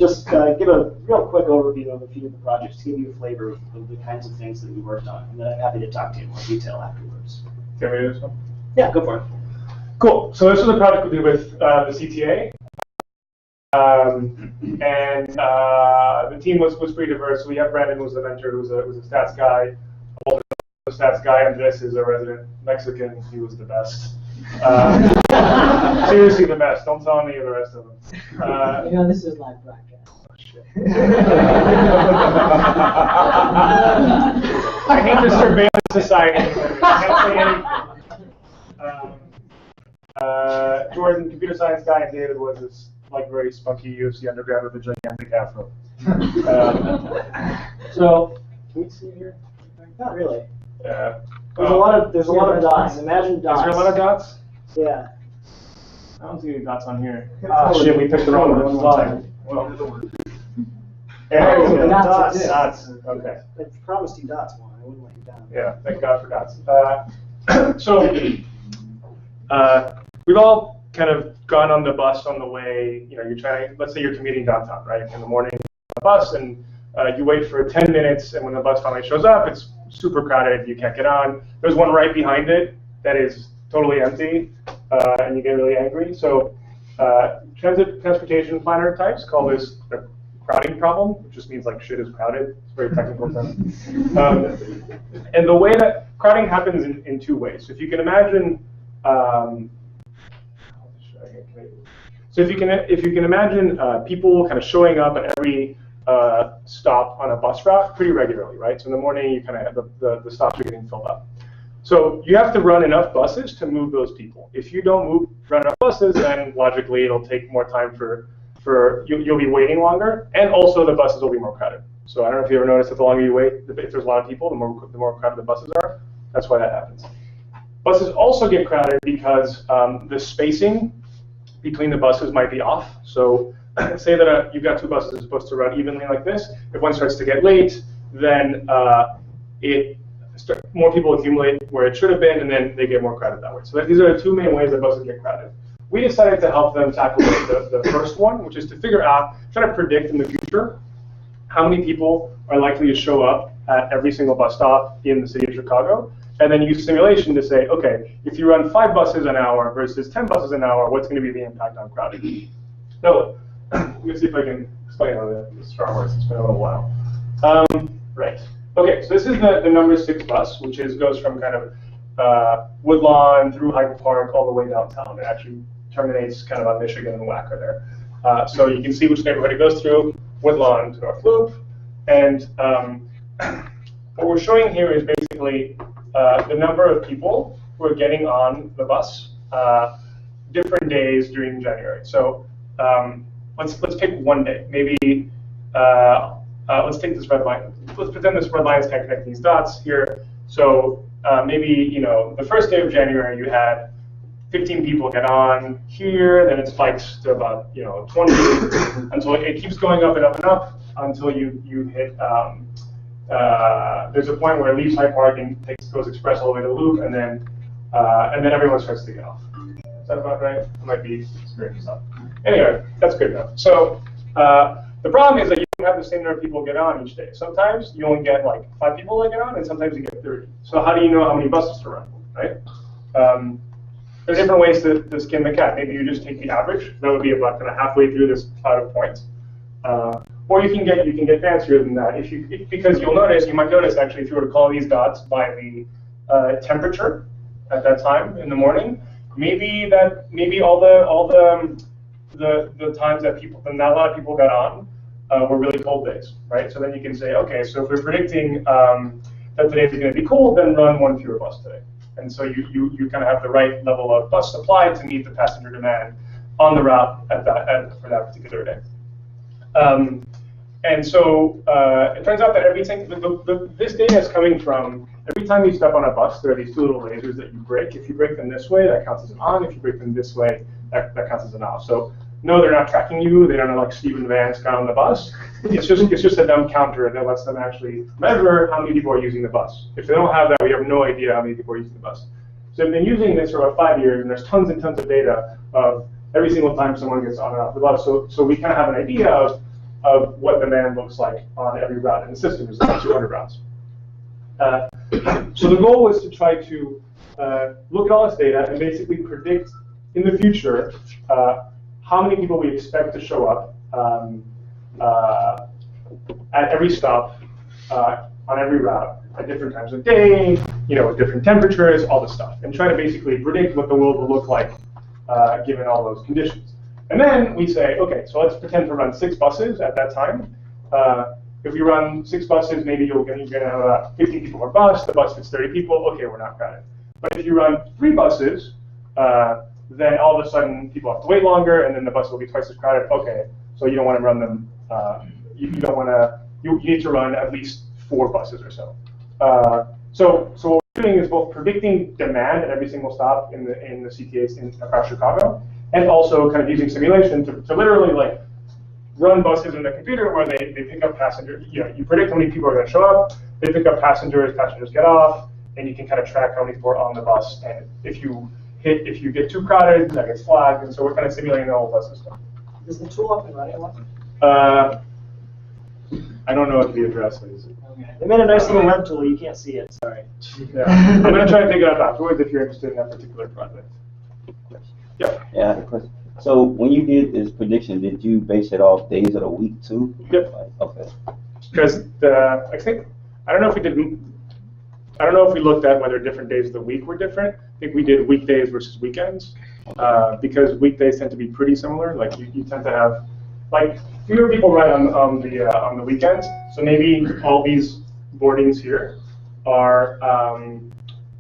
just give a real quick overview of a few of the projects to give you a flavor of the kinds of things that we worked on, and then I'm happy to talk to you in more detail afterwards. Can we do this one? Yeah, go for it. Cool. So this was a project we did with the CTA. The team was pretty diverse. So we have Brandon, who's the mentor, who's a stats guy. Walter, the stats guy. Andres is a resident Mexican. He was the best. Seriously, the best. Don't tell any of the rest of them. This is live broadcast. Oh, shit. I hate the surveillance society. I can't say anything. Jordan, computer science guy, and David was this like very spunky UFC undergrad with a gigantic afro. So, can we see it here? Not really. Yeah. There's a lot of dots. Imagine dots. Is there a lot of dots? Yeah. I don't see any dots on here. Ah, shit, we picked the wrong one. Well, Oh, dots. Dots. Okay. I promised you dots, Juan. I wouldn't let you down. Yeah, thank God for dots. So, we've all kind of gone on the bus on the way. You're trying. Let's say you're commuting downtown, right? In the morning, on the bus, and you wait for 10 minutes, and when the bus finally shows up, it's super crowded. You can't get on. There's one right behind it that is totally empty, and you get really angry. So, transportation planner types call this the crowding problem, which just means like shit is crowded. It's a very technical term. And the way that crowding happens in two ways. So if you can imagine, if you can imagine people kind of showing up at every stop on a bus route pretty regularly, right? So in the morning, you kind of have the stops are getting filled up. So you have to run enough buses to move those people. If you don't run enough buses, then logically it'll take more time you'll be waiting longer, and also the buses will be more crowded. So I don't know if you ever noticed that the longer you wait, if there's a lot of people, the more crowded the buses are. That's why that happens. Buses also get crowded because the spacing between the buses might be off. So say that you've got two buses supposed to run evenly like this. If one starts to get late, then more people accumulate where it should have been, and then they get more crowded that way. So these are the two main ways that buses get crowded. We decided to help them tackle the first one, which is to figure out, try to predict in the future how many people are likely to show up at every single bus stop in the city of Chicago, and then use simulation to say, okay, if you run 5 buses an hour versus 10 buses an hour, what's going to be the impact on crowding? So let me see if I can explain how this Star Wars. It's been a little while. Right. Okay, so this is the number 6 bus, which goes from kind of Woodlawn through Hyde Park all the way downtown. It actually terminates kind of on Michigan and Wacker there. So you can see which neighborhood it goes through, Woodlawn to North Loop. And what we're showing here is basically the number of people who are getting on the bus different days during January. So let's pick one day. Maybe let's take this red line. Let's pretend this red line is kind of connecting these dots here. So maybe the first day of January you had 15 people get on here, then it spikes to about 20 until it keeps going up and up and up until you hit. There's a point where it leaves Hyde Park and goes express all the way to Loop, and then everyone starts to get off. Is that about right? I might be screwing this up. Anyway, that's good enough. So the problem is that you don't have the same number of people get on each day. Sometimes you only get like 5 people that get on, and sometimes you get 30. So how do you know how many buses to run, right? There's different ways to skin the cat. Maybe you just take the average. That would be about kind of halfway through this cloud of points. Or you can get fancier than that. Because you might notice actually, if you were to call these dots by the temperature at that time in the morning, maybe all the times that not a lot of people got on were really cold days, right? So then you can say, okay, so if we're predicting that today is going to be cold, then run 1 fewer bus today. And so you kind of have the right level of bus supply to meet the passenger demand on the route for that particular day. And so it turns out that this data is coming from every time you step on a bus, there are these 2 little lasers that you break. If you break them this way, that counts as an on. If you break them this way, that counts as an off. So no, they're not tracking you. They don't know like Stephen Vance got on the bus. It's just a dumb counter that lets them actually measure how many people are using the bus. If they don't have that, we have no idea how many people are using the bus. So they've been using this for about 5 years, and there's tons and tons of data of every single time someone gets on and off the bus. So we kind of have an idea of of what demand looks like on every route in the system. There's about 200 routes. So the goal was to try to look at all this data and basically predict in the future how many people we expect to show up at every stop on every route at different times of day, with different temperatures, all this stuff, and try to basically predict what the world will look like given all those conditions. And then we say, okay, so let's pretend to run 6 buses at that time. If we run 6 buses, maybe you're going to have about 15 people per bus. The bus fits 30 people. Okay, we're not crowded. But if you run 3 buses, then all of a sudden people have to wait longer, and then the bus will be twice as crowded. Okay, so you don't want to run them. You don't want to. You need to run at least 4 buses or so. So what we're doing is both predicting demand at every single stop in the CTAs across Chicago, and also kind of using simulation to literally like run buses in the computer where they pick up passengers. You predict how many people are going to show up. They pick up passengers get off, and you can kind of track how many people are on the bus. And if you get too crowded, that gets flagged. And so we're kind of simulating the whole bus system. Is the tool up and running? I don't know what the address is. Okay. They made a nice little web tool. You can't see it. Sorry. Yeah. I'm going to try to take it up afterwards if you're interested in that particular project. Yeah. Yeah, I have a question. So when you did this prediction, did you base it off days of the week too? Yep. Okay. Because I don't know if we looked at whether different days of the week were different. I think we did weekdays versus weekends, because weekdays tend to be pretty similar. Like you tend to have like fewer people ride on the weekends. So maybe all these boardings here are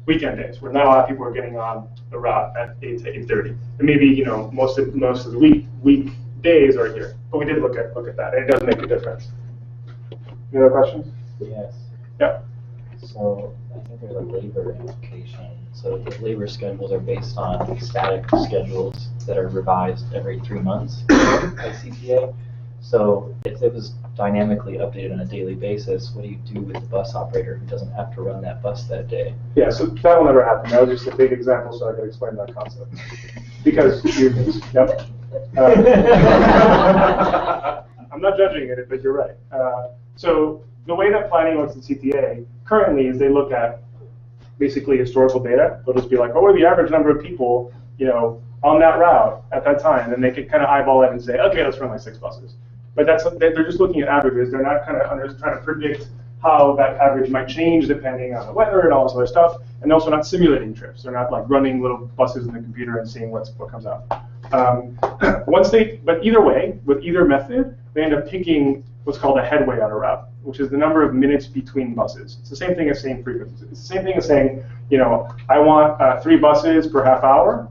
weekend days, where not a lot of people are getting on the route at 8 to 8:30. And maybe most of the weekdays are here. But we did look at that, and it does make a difference. Any other questions? Yes. Yeah. So I think there's a labor implication. So the labor schedules are based on static schedules that are revised every 3 months by CTA. So if it was dynamically updated on a daily basis, what do you do with the bus operator who doesn't have to run that bus that day? Yeah, so that will never happen. That was just a big example so I could explain that concept. Because yep. I'm not judging it, but you're right. So the way that planning looks at CTA currently is they look at basically historical data. They'll just be like, what were the average number of people, on that route at that time? And they can kind of eyeball it and say, okay, let's run like 6 buses. But they're just looking at averages. They're not kind of trying to predict how that average might change depending on the weather and all this other stuff. And they're also not simulating trips. They're not like running little buses in the computer and seeing what comes out. But either way, with either method, they end up picking what's called a headway on a route, which is the number of minutes between buses. It's the same thing as saying frequencies. It's the same thing as saying, I want 3 buses per half hour.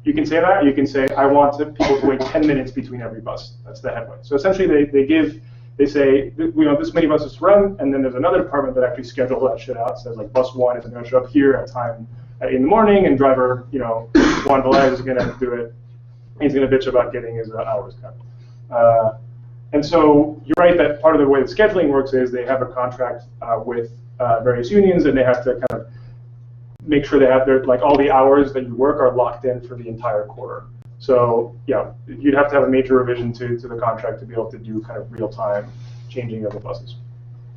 You can say that. You can say, I want people to wait 10 minutes between every bus. That's the headway. So essentially, they say, we want this many buses to run, and then there's another department that actually schedules that shit out. Says like, bus 1 is going to show up here at time at 8 in the morning, and driver, Juan Velez is going to do it. He's going to bitch about getting his hours cut. And so you're right that part of the way the scheduling works is they have a contract with various unions, and they have to kind of make sure they have their, like, all the hours that you work are locked in for the entire quarter. So yeah, you'd have to have a major revision to the contract to be able to do kind of real-time changing of the buses.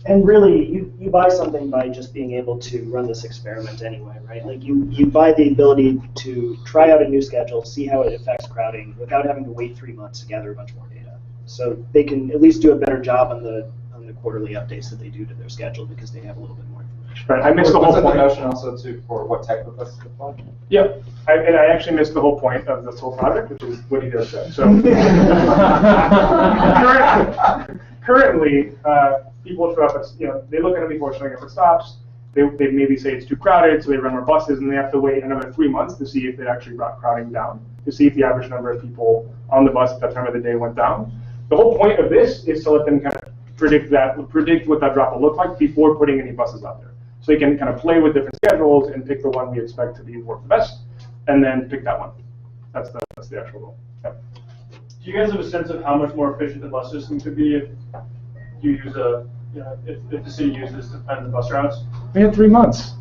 And really, you buy something by just being able to run this experiment anyway, right? Like you buy the ability to try out a new schedule, see how it affects crowding without having to wait 3 months to gather a bunch more data. So they can at least do a better job on the quarterly updates that they do to their schedule because they have a little bit more information. Right, I missed the whole Was point. the notion also for what type of bus to deploy? Yeah, and I actually missed the whole point of this whole project, which is what he just said. So currently, people show up at, they look at how people are showing up at stops. They maybe say it's too crowded, so they run more buses, and they have to wait another 3 months to see if they actually brought crowding down, to see if the average number of people on the bus at that time of the day went down. The whole point of this is to let them kind of predict what that drop will look like before putting any buses out there. So they can kind of play with different schedules and pick the one we expect to work the best, and then pick that one. That's the actual goal. Yeah. Do you guys have a sense of how much more efficient the bus system could be if you use if the city uses to plan the bus routes? We had 3 months.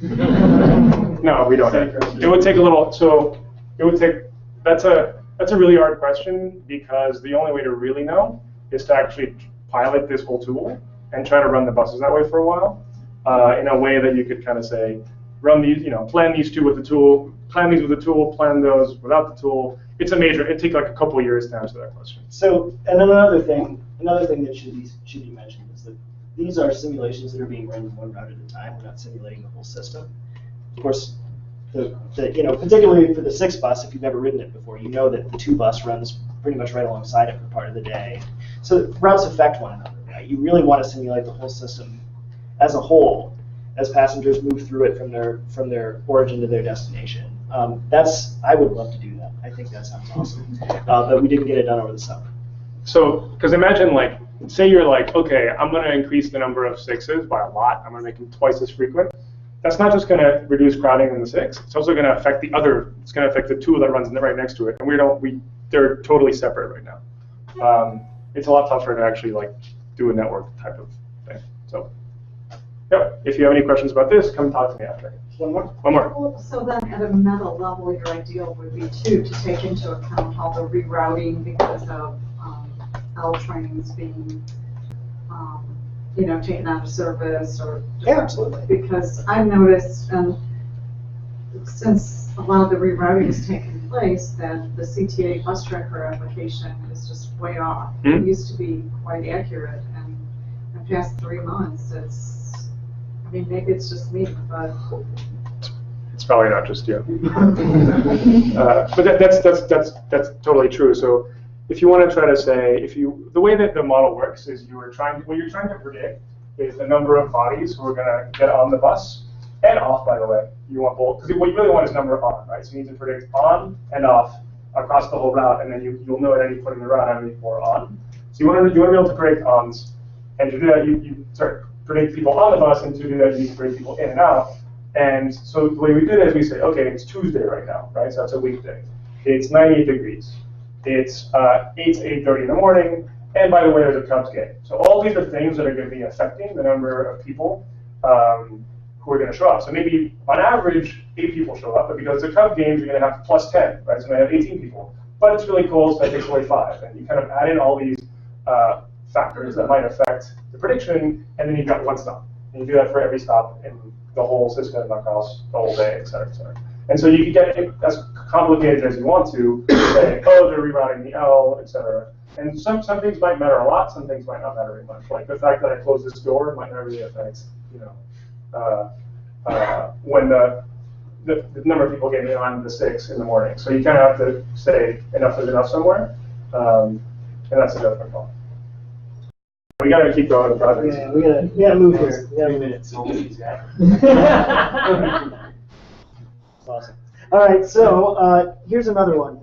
No, we don't. It would take a little. So it would take. That's a really hard question because the only way to really know is to actually pilot this whole tool and try to run the buses that way for a while, in a way that you could kind of say, run these, plan these two with the tool, plan these with the tool, plan those without the tool. It'd take like a couple of years to answer that question. So, and then another thing that should be mentioned is that these are simulations that are being run one route at a time. We're not simulating the whole system. Of course, particularly for the 6 bus, if you've ever ridden it before, you know that the 2 bus runs pretty much right alongside it for part of the day. So routes affect one another, right? You really want to simulate the whole system as a whole, as passengers move through it from their origin to their destination. I would love to do that. I think that sounds awesome. But we didn't get it done over the summer. So, because imagine say you're like, okay, I'm going to increase the number of 6s by a lot. I'm going to make them twice as frequent. That's not just going to reduce crowding in the 6. It's also going to affect the other. It's going to affect the 2 that runs right next to it, and they're totally separate right now. It's a lot tougher to actually do a network type of thing. So, yeah. If you have any questions about this, come talk to me after. One more. Well, so then at a meta level, your ideal would be to take into account all the rerouting because of L trains being, taken out of service or. Yeah, absolutely. Because I've noticed, since a lot of the rerouting has taken place, that the CTA bus tracker application is just way off. It used to be quite accurate, and in the past 3 months, maybe it's just me, but. It's probably not just you. But that's totally true. So if you want to try to say, the way that the model works is what you're trying to predict is the number of bodies who are going to get on the bus and off, by the way. You want both, because what you really want is number on, right? So you need to predict on and off across the whole route, and then you'll know at any point in the route how many people are on. So you want to be able to predict ons, and to do that, predict people on the bus, and to do that, you need to predict people in and out. And so the way we did it is we say, okay, it's Tuesday right now, right? So that's a weekday. It's 98 degrees. It's 8 to 8:30 in the morning. And by the way, there's a Cubs game. So all these are things that are going to be affecting the number of people who are going to show up. So maybe on average, 8 people show up, but because the Cubs games, you're going to have plus 10, right? So you're going to have 18 people. But it's really cold, so that takes away 5. And you kind of add in all these factors that might affect the prediction, and then you've got one stop. And you do that for every stop in the whole system across the whole day, et cetera, et cetera. And so you can get it as complicated as you want to say, oh, they're rerouting the L, et cetera. And some things might matter a lot, some things might not matter very much. Like the fact that I closed this door might not really affect, when the number of people getting on the 6 in the morning. So you kind of have to say enough is enough somewhere, and that's a judgment call. We gotta keep going with the project. Yeah, we gotta move here. We gotta 3 minutes. Awesome. All right, so here's another one.